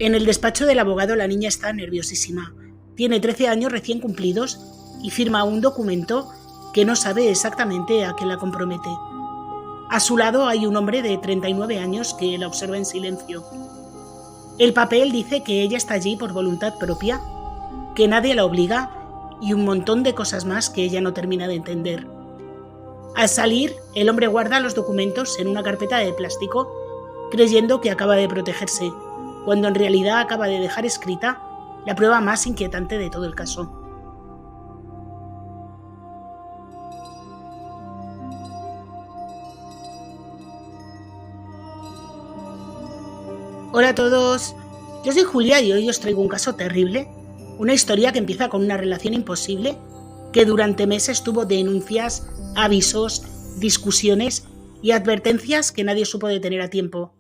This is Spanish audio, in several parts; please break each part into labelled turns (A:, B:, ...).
A: En el despacho del abogado la niña está nerviosísima. Tiene 13 años recién cumplidos y firma un documento que no sabe exactamente a qué la compromete. A su lado hay un hombre de 39 años que la observa en silencio. El papel dice que ella está allí por voluntad propia, que nadie la obliga y un montón de cosas más que ella no termina de entender. Al salir, el hombre guarda los documentos en una carpeta de plástico, creyendo que acaba de protegerse, cuando en realidad acaba de dejar escrita la prueba más inquietante de todo el caso. Hola a todos, yo soy Julia y hoy os traigo un caso terrible, una historia que empieza con una relación imposible, que durante meses tuvo denuncias, avisos, discusiones y advertencias que nadie supo detener a tiempo.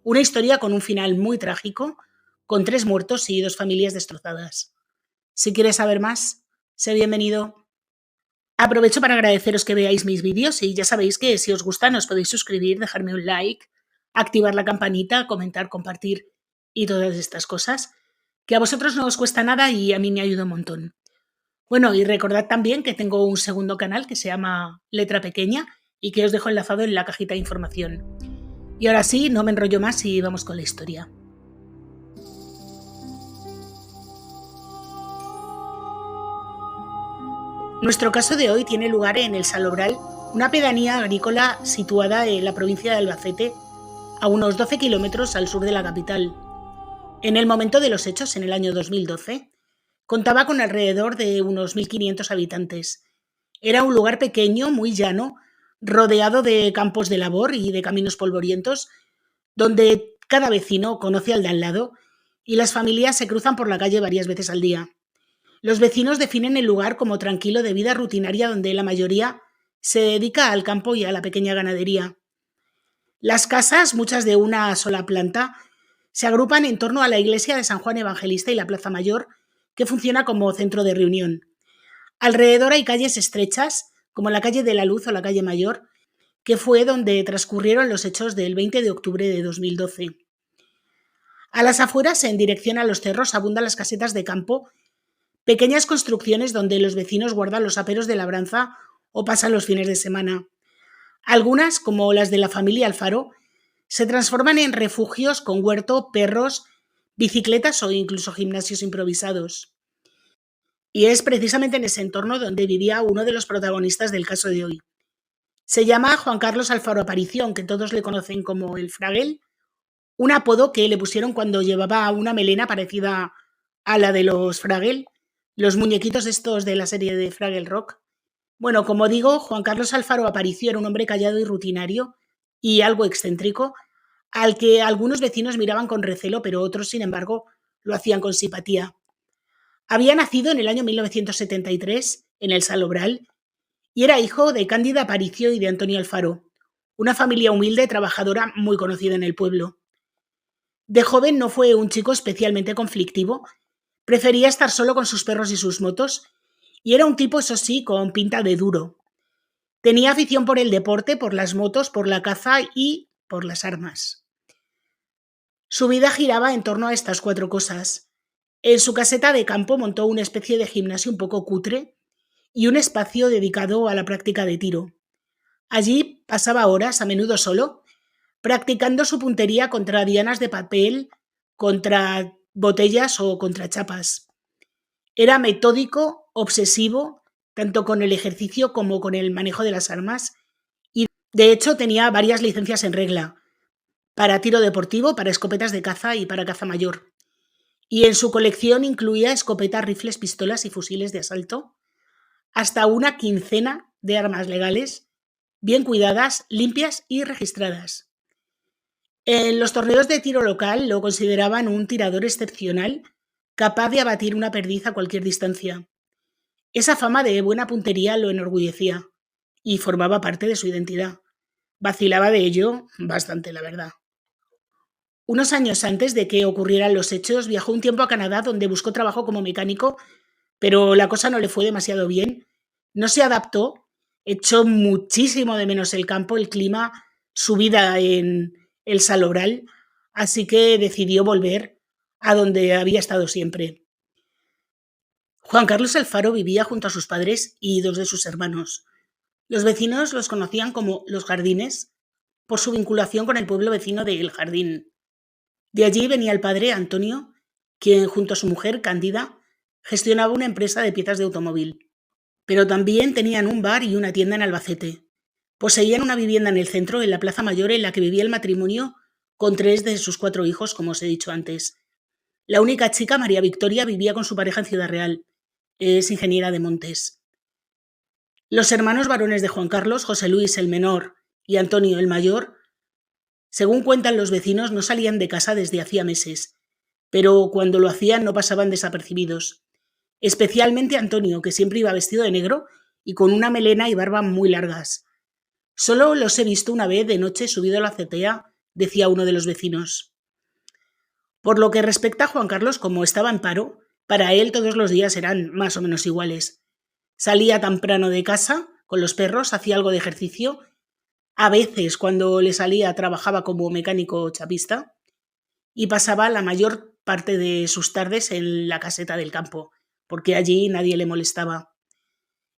A: Una historia con un final muy trágico, con 3 muertos y 2 familias destrozadas. Si quieres saber más, sé bienvenido. Aprovecho para agradeceros que veáis mis vídeos y ya sabéis que si os gustan os podéis suscribir, dejarme un like, activar la campanita, comentar, compartir y todas estas cosas, que a vosotros no os cuesta nada y a mí me ayuda un montón. Bueno, y recordad también que tengo un segundo canal que se llama Letra Pequeña y que os dejo enlazado en la cajita de información. Y ahora sí, no me enrollo más y vamos con la historia. Nuestro caso de hoy tiene lugar en El Salobral, una pedanía agrícola situada en la provincia de Albacete, a unos 12 kilómetros al sur de la capital. En el momento de los hechos, en el año 2012, contaba con alrededor de unos 1.500 habitantes. Era un lugar pequeño, muy llano, rodeado de campos de labor y de caminos polvorientos, donde cada vecino conoce al de al lado y las familias se cruzan por la calle varias veces al día. Los vecinos definen el lugar como tranquilo de vida rutinaria donde la mayoría se dedica al campo y a la pequeña ganadería. Las casas, muchas de una sola planta, se agrupan en torno a la iglesia de San Juan Evangelista y la Plaza Mayor, que funciona como centro de reunión. Alrededor hay calles estrechas, como la calle de la Luz o la calle Mayor, que fue donde transcurrieron los hechos del 20 de octubre de 2012. A las afueras, en dirección a los cerros, abundan las casetas de campo, pequeñas construcciones donde los vecinos guardan los aperos de labranza o pasan los fines de semana. Algunas, como las de la familia Alfaro, se transforman en refugios con huerto, perros, bicicletas o incluso gimnasios improvisados. Y es precisamente en ese entorno donde vivía uno de los protagonistas del caso de hoy. Se llama Juan Carlos Alfaro Aparicio, aunque todos le conocen como el Fraguel, un apodo que le pusieron cuando llevaba una melena parecida a la de los Fraggel, los muñequitos estos de la serie de Fraggle Rock. Bueno, como digo, Juan Carlos Alfaro Aparicio era un hombre callado y rutinario y algo excéntrico, al que algunos vecinos miraban con recelo, pero otros, sin embargo, lo hacían con simpatía. Había nacido en el año 1973 en El Salobral y era hijo de Cándida Aparicio y de Antonio Alfaro, una familia humilde, trabajadora, muy conocida en el pueblo. De joven no fue un chico especialmente conflictivo, prefería estar solo con sus perros y sus motos, y era un tipo, eso sí, con pinta de duro. Tenía afición por el deporte, por las motos, por la caza y por las armas. Su vida giraba en torno a estas 4 cosas. En su caseta de campo montó una especie de gimnasio un poco cutre y un espacio dedicado a la práctica de tiro. Allí pasaba horas, a menudo solo, practicando su puntería contra dianas de papel, contra botellas o contra chapas. Era metódico, obsesivo, tanto con el ejercicio como con el manejo de las armas, y de hecho tenía varias licencias en regla, para tiro deportivo, para escopetas de caza y para caza mayor. Y en su colección incluía escopetas, rifles, pistolas y fusiles de asalto, hasta una quincena de armas legales, bien cuidadas, limpias y registradas. En los torneos de tiro local lo consideraban un tirador excepcional, capaz de abatir una perdiz a cualquier distancia. Esa fama de buena puntería lo enorgullecía y formaba parte de su identidad. Vacilaba de ello bastante, la verdad. Unos años antes de que ocurrieran los hechos, viajó un tiempo a Canadá donde buscó trabajo como mecánico, pero la cosa no le fue demasiado bien. No se adaptó, echó muchísimo de menos el campo, el clima, su vida en El Salobral, así que decidió volver a donde había estado siempre. Juan Carlos Alfaro vivía junto a sus padres y dos de sus hermanos. Los vecinos los conocían como los Jardines por su vinculación con el pueblo vecino de El Jardín. De allí venía el padre Antonio, quien junto a su mujer Cándida gestionaba una empresa de piezas de automóvil. Pero también tenían un bar y una tienda en Albacete. Poseían una vivienda en el centro, en la Plaza Mayor, en la que vivía el matrimonio con 3 de sus 4 hijos, como os he dicho antes. La única chica, María Victoria, vivía con su pareja en Ciudad Real. Es ingeniera de montes. Los hermanos varones de Juan Carlos, José Luis el menor y Antonio el mayor, según cuentan los vecinos, no salían de casa desde hacía meses, pero cuando lo hacían no pasaban desapercibidos. Especialmente Antonio, que siempre iba vestido de negro y con una melena y barba muy largas. Solo los he visto una vez de noche subido a la azotea, decía uno de los vecinos. Por lo que respecta a Juan Carlos, como estaba en paro, para él todos los días eran más o menos iguales. Salía temprano de casa con los perros, hacía algo de ejercicio. A veces, cuando le salía, trabajaba como mecánico chapista y pasaba la mayor parte de sus tardes en la caseta del campo, porque allí nadie le molestaba.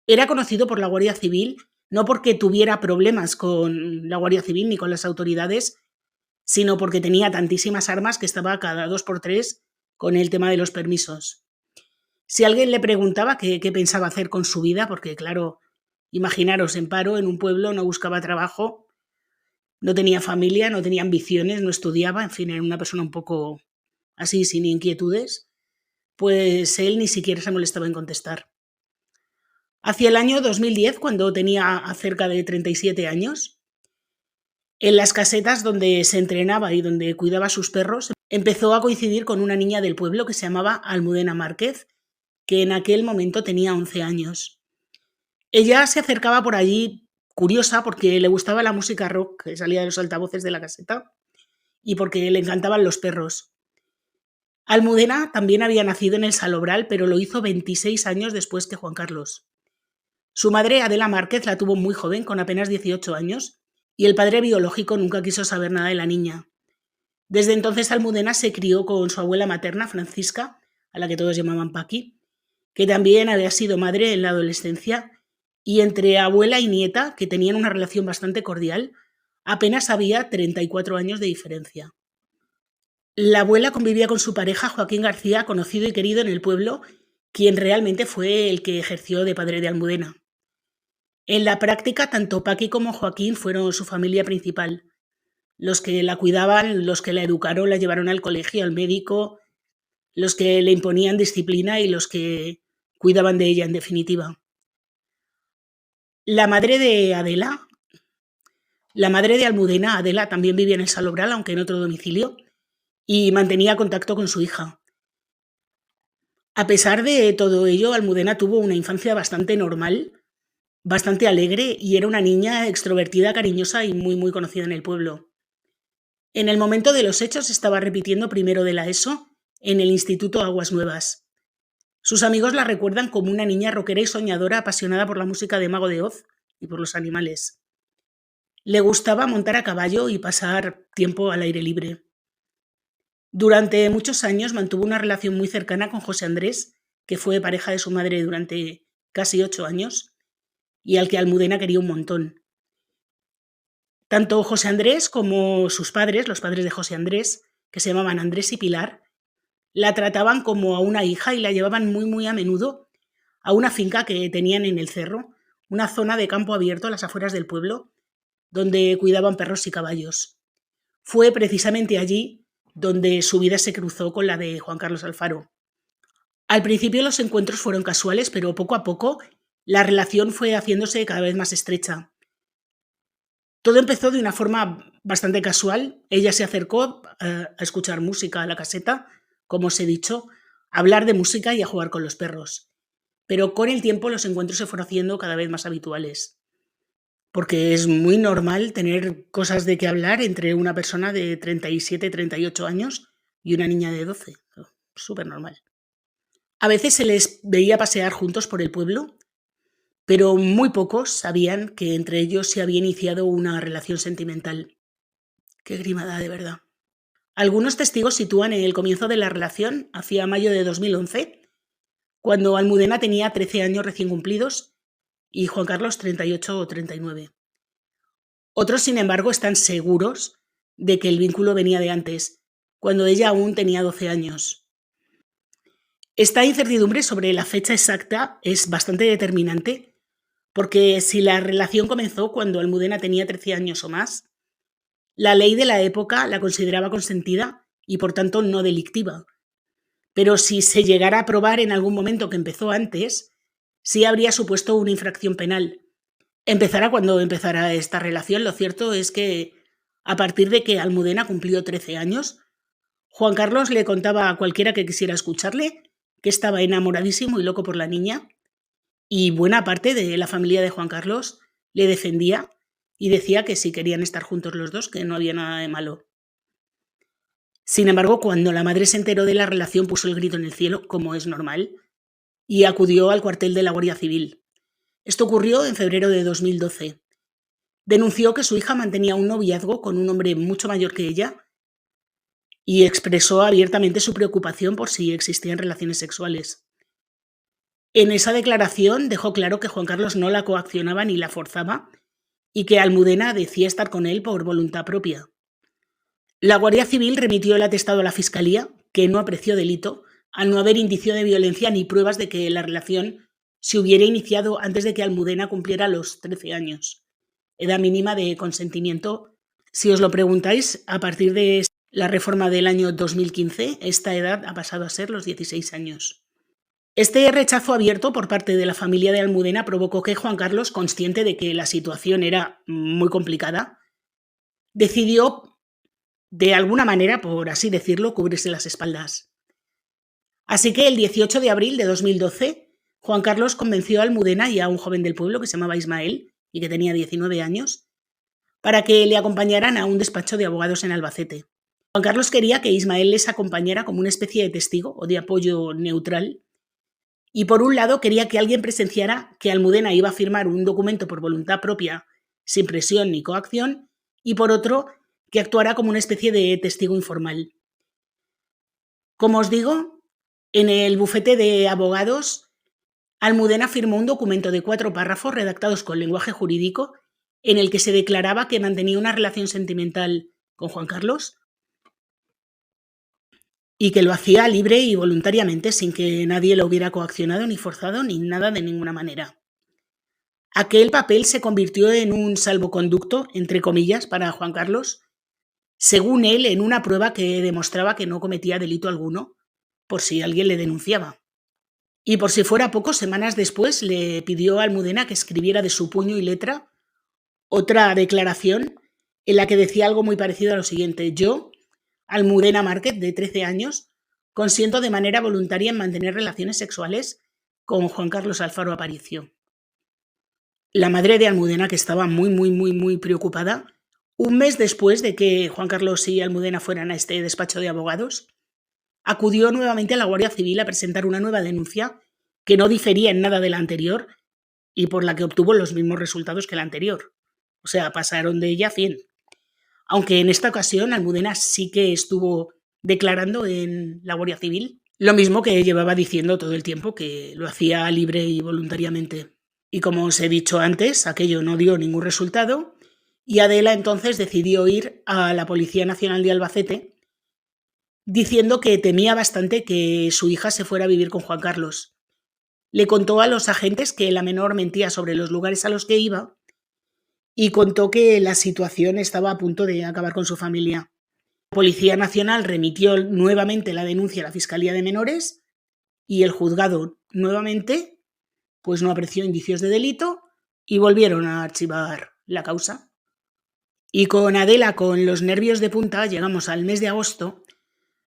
A: Era conocido por la Guardia Civil, no porque tuviera problemas con la Guardia Civil ni con las autoridades, sino porque tenía tantísimas armas que estaba cada 2 por 3 con el tema de los permisos. Si alguien le preguntaba qué pensaba hacer con su vida, porque claro, imaginaros, en paro, en un pueblo, no buscaba trabajo, no tenía familia, no tenía ambiciones, no estudiaba, en fin, era una persona un poco así, sin inquietudes, pues él ni siquiera se molestaba en contestar. Hacia el año 2010, cuando tenía cerca de 37 años, en las casetas donde se entrenaba y donde cuidaba a sus perros, empezó a coincidir con una niña del pueblo que se llamaba Almudena Márquez, que en aquel momento tenía 11 años. Ella se acercaba por allí curiosa porque le gustaba la música rock que salía de los altavoces de la caseta y porque le encantaban los perros. Almudena también había nacido en el Salobral, pero lo hizo 26 años después que Juan Carlos. Su madre, Adela Márquez, la tuvo muy joven, con apenas 18 años, y el padre biológico nunca quiso saber nada de la niña. Desde entonces Almudena se crió con su abuela materna, Francisca, a la que todos llamaban Paqui, que también había sido madre en la adolescencia, y entre abuela y nieta, que tenían una relación bastante cordial, apenas había 34 años de diferencia. La abuela convivía con su pareja, Joaquín García, conocido y querido en el pueblo, quien realmente fue el que ejerció de padre de Almudena. En la práctica, tanto Paqui como Joaquín fueron su familia principal. Los que la cuidaban, los que la educaron, la llevaron al colegio, al médico, los que le imponían disciplina y los que cuidaban de ella, en definitiva. La madre de Almudena, Adela, también vivía en el Salobral, aunque en otro domicilio, y mantenía contacto con su hija. A pesar de todo ello, Almudena tuvo una infancia bastante normal, bastante alegre, y era una niña extrovertida, cariñosa y muy conocida en el pueblo. En el momento de los hechos estaba repitiendo primero de la ESO en el Instituto Aguas Nuevas. Sus amigos la recuerdan como una niña rockera y soñadora apasionada por la música de Mago de Oz y por los animales. Le gustaba montar a caballo y pasar tiempo al aire libre. Durante muchos años mantuvo una relación muy cercana con José Andrés, que fue pareja de su madre durante casi 8 años y al que Almudena quería un montón. Tanto José Andrés como sus padres, los padres de José Andrés, que se llamaban Andrés y Pilar, la trataban como a una hija y la llevaban muy a menudo a una finca que tenían en el cerro, una zona de campo abierto a las afueras del pueblo, donde cuidaban perros y caballos. Fue precisamente allí donde su vida se cruzó con la de Juan Carlos Alfaro. Al principio los encuentros fueron casuales, pero poco a poco la relación fue haciéndose cada vez más estrecha. Todo empezó de una forma bastante casual. Ella se acercó a escuchar música a la caseta, como os he dicho, a hablar de música y a jugar con los perros. Pero con el tiempo los encuentros se fueron haciendo cada vez más habituales. Porque es muy normal tener cosas de qué hablar entre una persona de 37, 38 años y una niña de 12. Súper normal. A veces se les veía pasear juntos por el pueblo, pero muy pocos sabían que entre ellos se había iniciado una relación sentimental. Qué grimada, de verdad. Algunos testigos sitúan el comienzo de la relación hacia mayo de 2011, cuando Almudena tenía 13 años recién cumplidos y Juan Carlos 38 o 39. Otros, sin embargo, están seguros de que el vínculo venía de antes, cuando ella aún tenía 12 años. Esta incertidumbre sobre la fecha exacta es bastante determinante, porque si la relación comenzó cuando Almudena tenía 13 años o más, la ley de la época la consideraba consentida y por tanto no delictiva. Pero si se llegara a probar en algún momento que empezó antes, sí habría supuesto una infracción penal. Empezará cuando empezara esta relación. Lo cierto es que a partir de que Almudena cumplió 13 años, Juan Carlos le contaba a cualquiera que quisiera escucharle que estaba enamoradísimo y loco por la niña, y buena parte de la familia de Juan Carlos le defendía y decía que si querían estar juntos los dos, que no había nada de malo. Sin embargo, cuando la madre se enteró de la relación, puso el grito en el cielo, como es normal, y acudió al cuartel de la Guardia Civil. Esto ocurrió en febrero de 2012. Denunció que su hija mantenía un noviazgo con un hombre mucho mayor que ella y expresó abiertamente su preocupación por si existían relaciones sexuales. En esa declaración dejó claro que Juan Carlos no la coaccionaba ni la forzaba y que Almudena decía estar con él por voluntad propia. La Guardia Civil remitió el atestado a la Fiscalía, que no apreció delito, al no haber indicio de violencia ni pruebas de que la relación se hubiera iniciado antes de que Almudena cumpliera los 13 años, edad mínima de consentimiento. Si os lo preguntáis, a partir de la reforma del año 2015, esta edad ha pasado a ser los 16 años. Este rechazo abierto por parte de la familia de Almudena provocó que Juan Carlos, consciente de que la situación era muy complicada, decidió, de alguna manera, por así decirlo, cubrirse las espaldas. Así que el 18 de abril de 2012, Juan Carlos convenció a Almudena y a un joven del pueblo que se llamaba Ismael y que tenía 19 años, para que le acompañaran a un despacho de abogados en Albacete. Juan Carlos quería que Ismael les acompañara como una especie de testigo o de apoyo neutral, y por un lado quería que alguien presenciara que Almudena iba a firmar un documento por voluntad propia, sin presión ni coacción, y por otro, que actuara como una especie de testigo informal. Como os digo, en el bufete de abogados, Almudena firmó un documento de 4 párrafos redactados con lenguaje jurídico en el que se declaraba que mantenía una relación sentimental con Juan Carlos y que lo hacía libre y voluntariamente, sin que nadie lo hubiera coaccionado ni forzado ni nada de ninguna manera. Aquel papel se convirtió en un salvoconducto, entre comillas, para Juan Carlos, según él, en una prueba que demostraba que no cometía delito alguno, por si alguien le denunciaba. Y por si fuera poco, semanas después le pidió a Almudena que escribiera de su puño y letra otra declaración en la que decía algo muy parecido a lo siguiente: yo, Almudena Márquez, de 13 años, consiento de manera voluntaria en mantener relaciones sexuales con Juan Carlos Alfaro Aparicio. La madre de Almudena, que estaba muy preocupada, un mes después de que Juan Carlos y Almudena fueran a este despacho de abogados, acudió nuevamente a la Guardia Civil a presentar una nueva denuncia que no difería en nada de la anterior y por la que obtuvo los mismos resultados que la anterior. O sea, pasaron de ella 100. Aunque en esta ocasión Almudena sí que estuvo declarando en la Guardia Civil lo mismo que llevaba diciendo todo el tiempo, que lo hacía libre y voluntariamente. Y como os he dicho antes, aquello no dio ningún resultado y Adela entonces decidió ir a la Policía Nacional de Albacete diciendo que temía bastante que su hija se fuera a vivir con Juan Carlos. Le contó a los agentes que la menor mentía sobre los lugares a los que iba y contó que la situación estaba a punto de acabar con su familia. La Policía Nacional remitió nuevamente la denuncia a la Fiscalía de Menores y el juzgado nuevamente pues no apreció indicios de delito y volvieron a archivar la causa. Y con Adela con los nervios de punta llegamos al mes de agosto,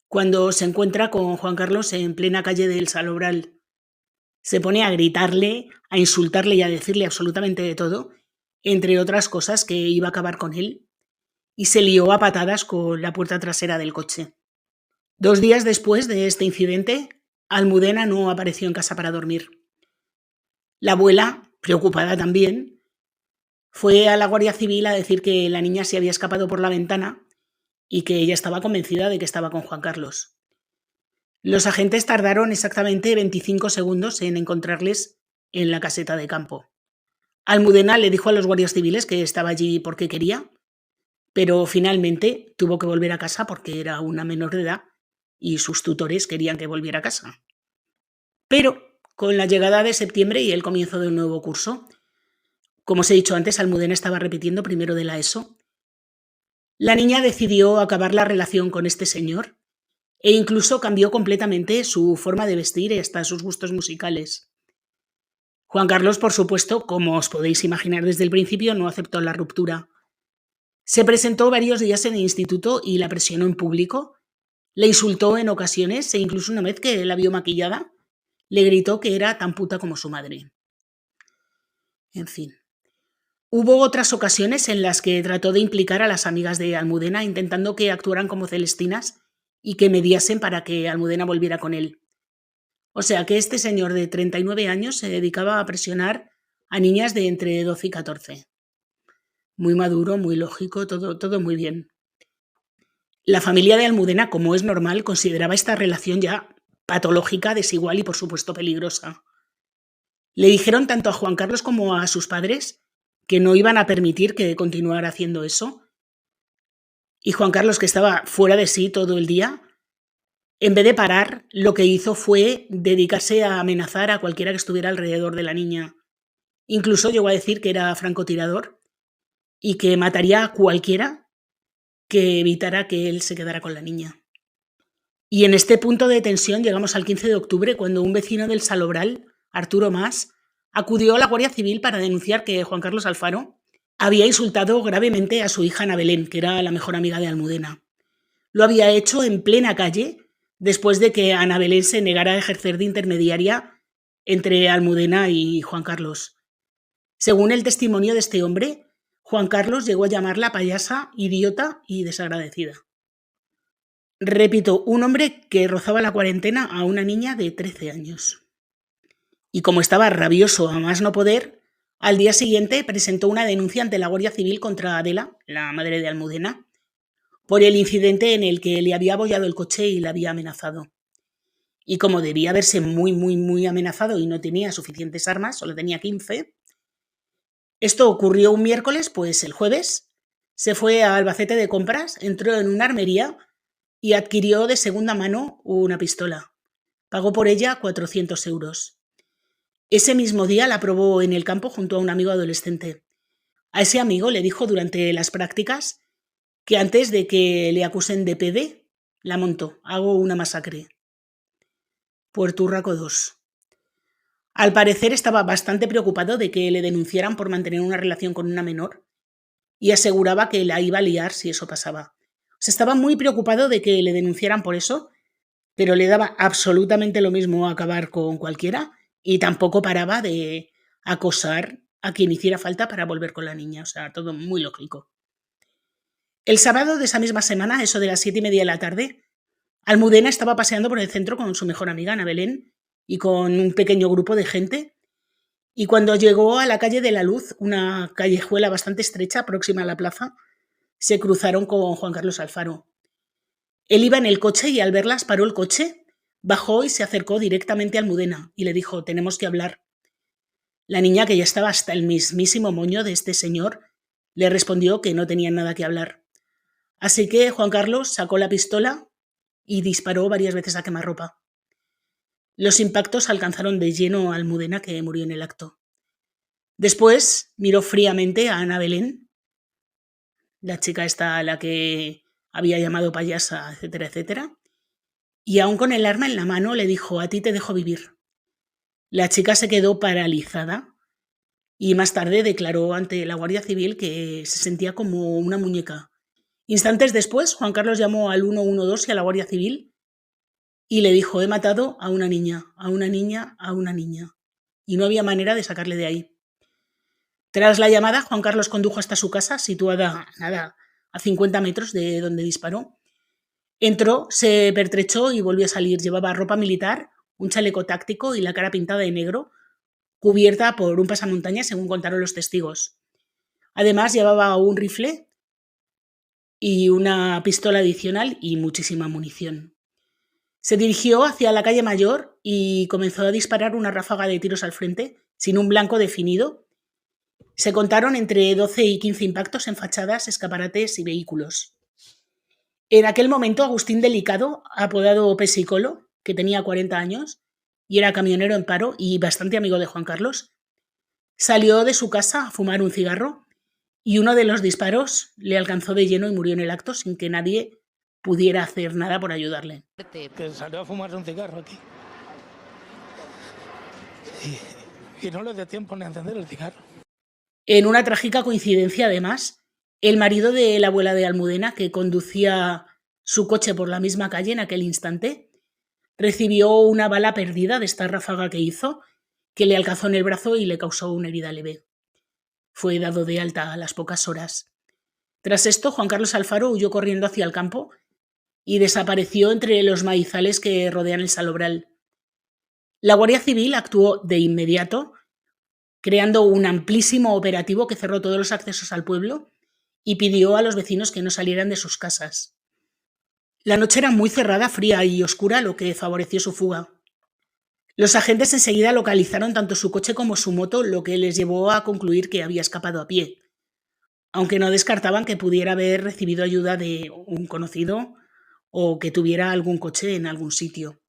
A: cuando se encuentra con Juan Carlos en plena calle del Salobral. Se pone a gritarle, a insultarle y a decirle absolutamente de todo, entre otras cosas que iba a acabar con él, y se lió a patadas con la puerta trasera del coche. 2 días después de este incidente, Almudena no apareció en casa para dormir. La abuela, preocupada también, fue a la Guardia Civil a decir que la niña se había escapado por la ventana y que ella estaba convencida de que estaba con Juan Carlos. Los agentes tardaron exactamente 25 segundos en encontrarles en la caseta de campo. Almudena le dijo a los guardias civiles que estaba allí porque quería, pero finalmente tuvo que volver a casa porque era una menor de edad y sus tutores querían que volviera a casa. Pero con la llegada de septiembre y el comienzo de un nuevo curso, como os he dicho antes, Almudena estaba repitiendo primero de la ESO, la niña decidió acabar la relación con este señor e incluso cambió completamente su forma de vestir y hasta sus gustos musicales. Juan Carlos, por supuesto, como os podéis imaginar desde el principio, no aceptó la ruptura. Se presentó varios días en el instituto y la presionó en público, le insultó en ocasiones e incluso una vez que la vio maquillada, le gritó que era tan puta como su madre. En fin. Hubo otras ocasiones en las que trató de implicar a las amigas de Almudena intentando que actuaran como Celestinas y que mediasen para que Almudena volviera con él. O sea que este señor de 39 años se dedicaba a presionar a niñas de entre 12 y 14. Muy maduro, muy lógico, todo muy bien. La familia de Almudena, como es normal, consideraba esta relación ya patológica, desigual y por supuesto peligrosa. Le dijeron tanto a Juan Carlos como a sus padres que no iban a permitir que continuara haciendo eso. Y Juan Carlos, que estaba fuera de sí todo el día, en vez de parar, lo que hizo fue dedicarse a amenazar a cualquiera que estuviera alrededor de la niña. Incluso llegó a decir que era francotirador y que mataría a cualquiera que evitara que él se quedara con la niña. Y en este punto de tensión llegamos al 15 de octubre, cuando un vecino del Salobral, Arturo Mas, acudió a la Guardia Civil para denunciar que Juan Carlos Alfaro había insultado gravemente a su hija Ana Belén, que era la mejor amiga de Almudena. Lo había hecho en plena calle, después de que Ana Belén se negara a ejercer de intermediaria entre Almudena y Juan Carlos. Según el testimonio de este hombre, Juan Carlos llegó a llamarla payasa, idiota y desagradecida. Repito, un hombre que rozaba la cuarentena a una niña de 13 años. Y como estaba rabioso a más no poder, al día siguiente presentó una denuncia ante la Guardia Civil contra Adela, la madre de Almudena, por el incidente en el que le había abollado el coche y la había amenazado. Y como debía verse muy amenazado y no tenía suficientes armas, solo tenía 15, esto ocurrió un miércoles, pues el jueves se fue a Albacete de compras, entró en una armería y adquirió de segunda mano una pistola. Pagó por ella 400 euros. Ese mismo día la probó en el campo junto a un amigo adolescente. A ese amigo le dijo durante las prácticas que antes de que le acusen de PD, la montó, hago una masacre. Puerto-Urraco 2. Al parecer estaba bastante preocupado de que le denunciaran por mantener una relación con una menor y aseguraba que la iba a liar si eso pasaba. O sea, estaba muy preocupado de que le denunciaran por eso, pero le daba absolutamente lo mismo acabar con cualquiera y tampoco paraba de acosar a quien hiciera falta para volver con la niña. O sea, todo muy lógico. El sábado de esa misma semana, eso de las 7:30 de la tarde, Almudena estaba paseando por el centro con su mejor amiga, Ana Belén, y con un pequeño grupo de gente, y cuando llegó a la calle de la Luz, una callejuela bastante estrecha próxima a la plaza, se cruzaron con Juan Carlos Alfaro. Él iba en el coche y al verlas paró el coche, bajó y se acercó directamente a Almudena y le dijo: tenemos que hablar. La niña, que ya estaba hasta el mismísimo moño de este señor, le respondió que no tenían nada que hablar. Así que Juan Carlos sacó la pistola y disparó varias veces a quemarropa. Los impactos alcanzaron de lleno a Almudena, que murió en el acto. Después miró fríamente a Ana Belén, la chica esta a la que había llamado payasa, etcétera, etcétera, y aún con el arma en la mano le dijo: a ti te dejo vivir. La chica se quedó paralizada y más tarde declaró ante la Guardia Civil que se sentía como una muñeca. Instantes después, Juan Carlos llamó al 112 y a la Guardia Civil y le dijo: he matado a una niña, a una niña, a una niña. Y no había manera de sacarle de ahí. Tras la llamada, Juan Carlos condujo hasta su casa, situada a 50 metros de donde disparó. Entró, se pertrechó y volvió a salir. Llevaba ropa militar, un chaleco táctico y la cara pintada de negro, cubierta por un pasamontañas, según contaron los testigos. Además, llevaba un rifle y una pistola adicional y muchísima munición. Se dirigió hacia la calle Mayor y comenzó a disparar una ráfaga de tiros al frente, sin un blanco definido. Se contaron entre 12 y 15 impactos en fachadas, escaparates y vehículos. En aquel momento, Agustín Delicado, apodado Pesicolo, que tenía 40 años y era camionero en paro y bastante amigo de Juan Carlos, salió de su casa a fumar un cigarro y uno de los disparos le alcanzó de lleno y murió en el acto sin que nadie pudiera hacer nada por ayudarle.
B: Que salió a fumarse un cigarro aquí. Y no le dio tiempo ni a encender el cigarro.
A: En una trágica coincidencia, además, el marido de la abuela de Almudena, que conducía su coche por la misma calle en aquel instante, recibió una bala perdida de esta ráfaga que hizo, que le alcanzó en el brazo y le causó una herida leve. Fue dado de alta a las pocas horas. Tras esto, Juan Carlos Alfaro huyó corriendo hacia el campo y desapareció entre los maizales que rodean el Salobral. La Guardia Civil actuó de inmediato, creando un amplísimo operativo que cerró todos los accesos al pueblo y pidió a los vecinos que no salieran de sus casas. La noche era muy cerrada, fría y oscura, lo que favoreció su fuga. Los agentes enseguida localizaron tanto su coche como su moto, lo que les llevó a concluir que había escapado a pie, aunque no descartaban que pudiera haber recibido ayuda de un conocido o que tuviera algún coche en algún sitio.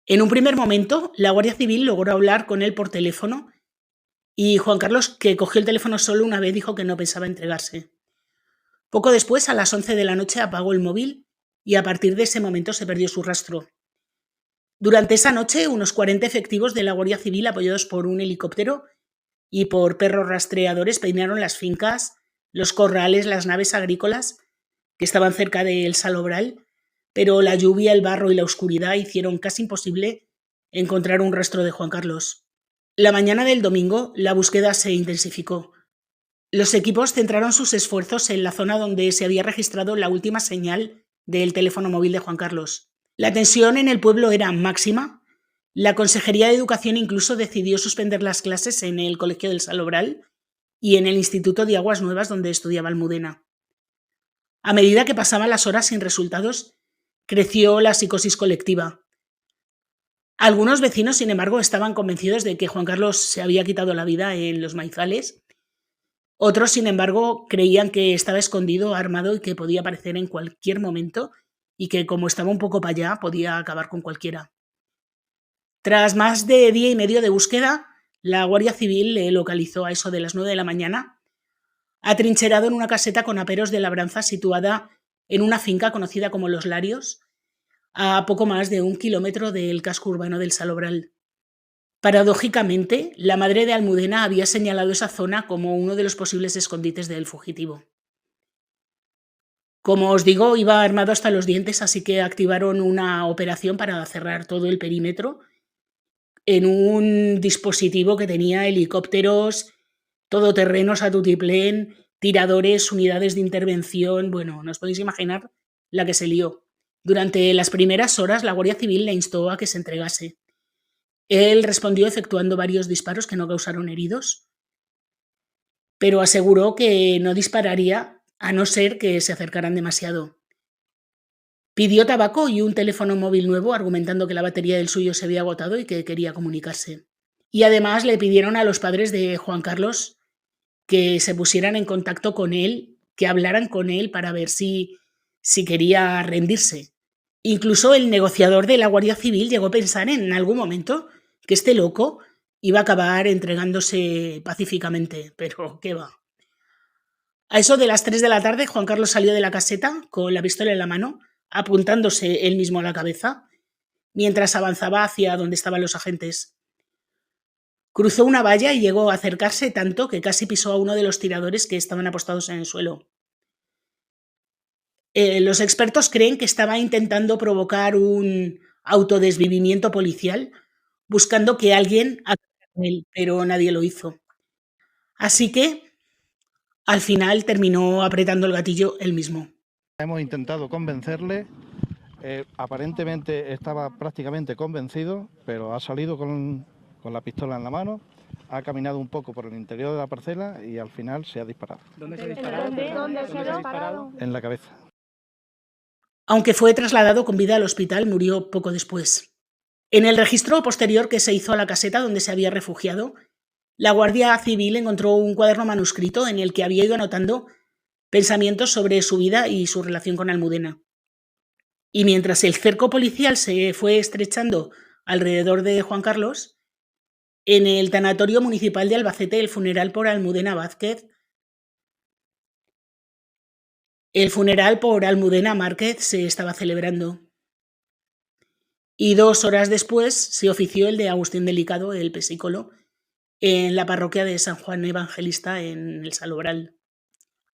A: En un primer momento, la Guardia Civil logró hablar con él por teléfono y Juan Carlos, que cogió el teléfono solo una vez, dijo que no pensaba entregarse. Poco después, a las 11 de la noche, apagó el móvil y a partir de ese momento se perdió su rastro. Durante esa noche, unos 40 efectivos de la Guardia Civil, apoyados por un helicóptero y por perros rastreadores, peinaron las fincas, los corrales, las naves agrícolas que estaban cerca del Salobral, pero la lluvia, el barro y la oscuridad hicieron casi imposible encontrar un rastro de Juan Carlos. La mañana del domingo, la búsqueda se intensificó. Los equipos centraron sus esfuerzos en la zona donde se había registrado la última señal del teléfono móvil de Juan Carlos. La tensión en el pueblo era máxima. La Consejería de Educación incluso decidió suspender las clases en el Colegio del Salobral y en el Instituto de Aguas Nuevas donde estudiaba Almudena. A medida que pasaban las horas sin resultados, creció la psicosis colectiva. Algunos vecinos, sin embargo, estaban convencidos de que Juan Carlos se había quitado la vida en los maizales. Otros, sin embargo, creían que estaba escondido, armado y que podía aparecer en cualquier momento y que, como estaba un poco para allá, podía acabar con cualquiera. Tras más de día y medio de búsqueda, la Guardia Civil le localizó a eso de las 9 de la mañana, atrincherado en una caseta con aperos de labranza situada en una finca conocida como Los Larios, a poco más de 1 kilómetro del casco urbano del Salobral. Paradójicamente, la madre de Almudena había señalado esa zona como uno de los posibles escondites del fugitivo. Como os digo, iba armado hasta los dientes, así que activaron una operación para cerrar todo el perímetro en un dispositivo que tenía helicópteros, todoterrenos a tutiplén, tiradores, unidades de intervención. Bueno, no os podéis imaginar la que se lió. Durante las primeras horas, la Guardia Civil le instó a que se entregase. Él respondió efectuando varios disparos que no causaron heridos, pero aseguró que no dispararía a no ser que se acercaran demasiado. Pidió tabaco y un teléfono móvil nuevo, argumentando que la batería del suyo se había agotado y que quería comunicarse. Y además le pidieron a los padres de Juan Carlos que se pusieran en contacto con él, que hablaran con él para ver si quería rendirse. Incluso el negociador de la Guardia Civil llegó a pensar en algún momento que este loco iba a acabar entregándose pacíficamente, pero qué va. A eso de las 3 de la tarde, Juan Carlos salió de la caseta con la pistola en la mano, apuntándose él mismo a la cabeza, mientras avanzaba hacia donde estaban los agentes. Cruzó una valla y llegó a acercarse tanto que casi pisó a uno de los tiradores que estaban apostados en el suelo. Los expertos creen que estaba intentando provocar un autodesvivimiento policial, buscando que alguien acabara con él, pero nadie lo hizo. Así que, al final, terminó apretando el gatillo él mismo.
C: Hemos intentado convencerle, aparentemente estaba prácticamente convencido, pero ha salido con con la pistola en la mano, ha caminado un poco por el interior de la parcela y al final se ha disparado.
D: ¿Dónde se ha disparado?
E: ¿Dónde se ha disparado?
C: En la cabeza.
A: Aunque fue trasladado con vida al hospital, murió poco después. En el registro posterior que se hizo a la caseta donde se había refugiado, la Guardia Civil encontró un cuaderno manuscrito en el que había ido anotando pensamientos sobre su vida y su relación con Almudena. Y mientras el cerco policial se fue estrechando alrededor de Juan Carlos, en el tanatorio municipal de Albacete el funeral por Almudena Márquez se estaba celebrando. Y 2 horas después se ofició el de Agustín Delicado, el pesícolo, en la parroquia de San Juan Evangelista en el Salobral.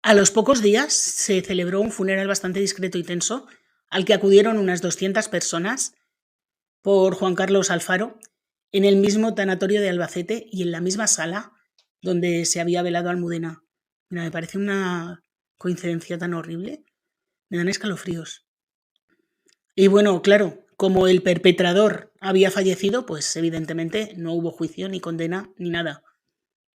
A: A los pocos días se celebró un funeral bastante discreto y tenso, al que acudieron unas 200 personas por Juan Carlos Alfaro, en el mismo tanatorio de Albacete y en la misma sala donde se había velado a Almudena. Mira, me parece una coincidencia tan horrible. Me dan escalofríos. Y bueno, claro, como el perpetrador había fallecido, pues evidentemente no hubo juicio, ni condena, ni nada.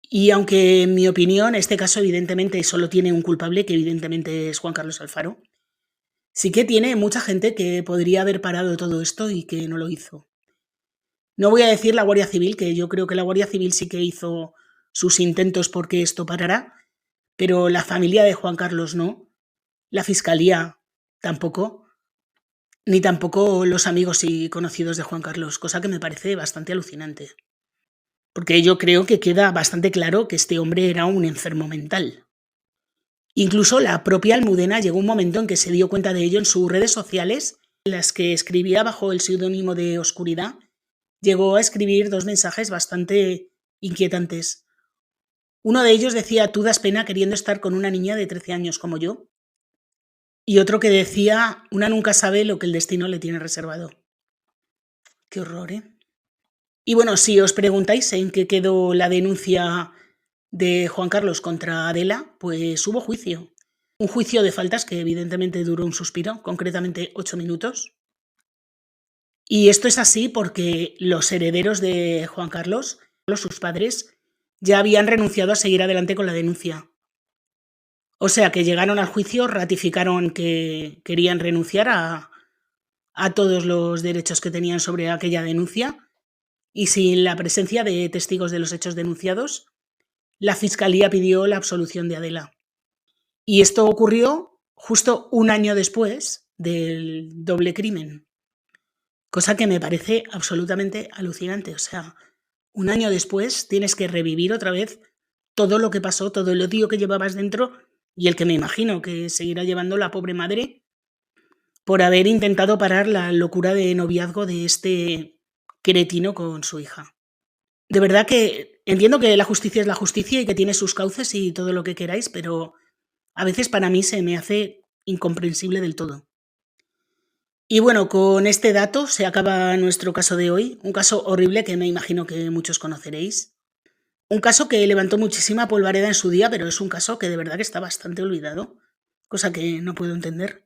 A: Y aunque en mi opinión este caso evidentemente solo tiene un culpable, que evidentemente es Juan Carlos Alfaro, sí que tiene mucha gente que podría haber parado todo esto y que no lo hizo. No voy a decir la Guardia Civil, que yo creo que la Guardia Civil sí que hizo sus intentos porque esto parara, pero la familia de Juan Carlos no, la Fiscalía tampoco, ni tampoco los amigos y conocidos de Juan Carlos, cosa que me parece bastante alucinante. Porque yo creo que queda bastante claro que este hombre era un enfermo mental. Incluso la propia Almudena llegó un momento en que se dio cuenta de ello en sus redes sociales, en las que escribía bajo el seudónimo de Oscuridad. Llegó a escribir 2 mensajes bastante inquietantes. Uno de ellos decía: tú das pena queriendo estar con una niña de 13 años como yo. Y otro que decía: una nunca sabe lo que el destino le tiene reservado. Qué horror, ¿eh? Y bueno, si os preguntáis en qué quedó la denuncia de Juan Carlos contra Adela, pues hubo juicio. Un juicio de faltas que evidentemente duró un suspiro, concretamente 8 minutos. Y esto es así porque los herederos de Juan Carlos, sus padres, ya habían renunciado a seguir adelante con la denuncia. O sea que llegaron al juicio, ratificaron que querían renunciar a todos los derechos que tenían sobre aquella denuncia, y sin la presencia de testigos de los hechos denunciados, la Fiscalía pidió la absolución de Adela. Y esto ocurrió justo un año después del doble crimen. Cosa que me parece absolutamente alucinante. O sea, un año después tienes que revivir otra vez todo lo que pasó, todo el odio que llevabas dentro y el que me imagino que seguirá llevando la pobre madre por haber intentado parar la locura de noviazgo de este cretino con su hija. De verdad que entiendo que la justicia es la justicia y que tiene sus cauces y todo lo que queráis, pero a veces para mí se me hace incomprensible del todo. Y bueno, con este dato se acaba nuestro caso de hoy, un caso horrible que me imagino que muchos conoceréis. Un caso que levantó muchísima polvareda en su día, pero es un caso que de verdad que está bastante olvidado, cosa que no puedo entender.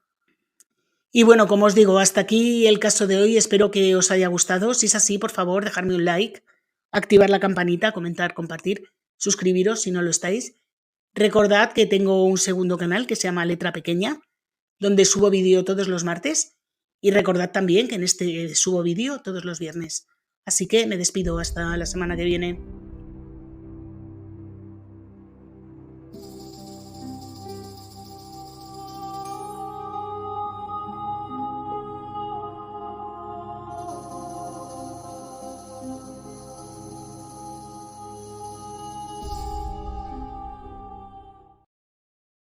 A: Y bueno, como os digo, hasta aquí el caso de hoy, espero que os haya gustado. Si es así, por favor, dejadme un like, activar la campanita, comentar, compartir, suscribiros si no lo estáis. Recordad que tengo un segundo canal que se llama Letra Pequeña, donde subo vídeo todos los martes. Y recordad también que en este subo vídeo todos los viernes. Así que me despido hasta la semana que viene.